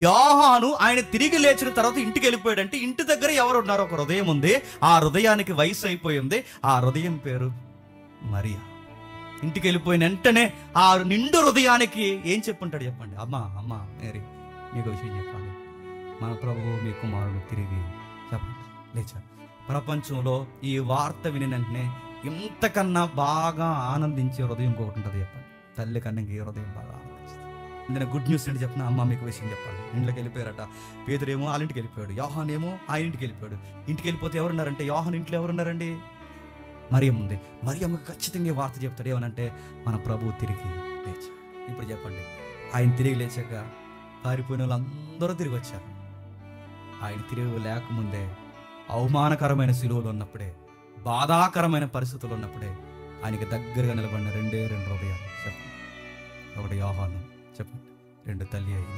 యోహాను ఆయన తిరిగి లేచిన తర్వాత ఇంటికి వెళ్ళిపోయాడంటే ఇంటి దగ్గర ఎవరు ఉన్నారు? ఒక హృదయం ఉంది. ఆ హృదయానికి వయసు అయిపోయింది. ఆ హృదయం పేరు మరియా. ఇంటికి వెళ్ళిపోయిన వెంటనే ఆ నిండు హృదయానికి ఏం చెప్పుంటాడు చెప్పండి? అమ్మా అమ్మా మేరీ, మీకు విషయం చెప్పాలి, మన ప్రభువు మీ కుమారుడు తిరిగి చెప్పండి లేచారు. ప్రపంచంలో ఈ వార్త విని వెంటనే ఇంతకన్నా బాగా ఆనందించే హృదయం ఇంకొకటి ఉంటుంది చెప్పండి. తల్లి కన్నా ఈ హృదయం బాగా ఆనందిస్తుంది. నేను గుడ్ న్యూస్ ఏంటి చెప్పిన, అమ్మ మీకు విషయం చెప్పాలి. ఇంట్లోకి వెళ్ళిపోయారట. పేతురేమో వాళ్ళ ఇంటికి వెళ్ళిపోయాడు, యోహాన్ ఏమో ఆ ఇంటికి వెళ్ళిపోయాడు. ఇంటికి వెళ్ళిపోతే ఎవరున్నారంటే, యోహాన్ ఇంట్లో ఎవరున్నారండి? మరియమ్మ ఉంది. మరియమ్మకి ఖచ్చితంగా ఈ వార్త చెప్తాడు. ఏమనంటే మన ప్రభువు తిరిగి లేచాడు. ఇప్పుడు చెప్పండి, ఆయన తిరిగి లేచాక పారిపోయిన వాళ్ళందరూ తిరిగి వచ్చారు. ఆయన తిరిగి లేకముందే అవమానకరమైన శిలువలు ఉన్నప్పుడే, బాధాకరమైన పరిస్థితులు ఉన్నప్పుడే ఆయనకి దగ్గరగా నిలబడిన రెండే రెండు హృదయాలు చెప్పండి. ఒకటి యోహాను చెప్పండి, రెండు తల్లి అయిన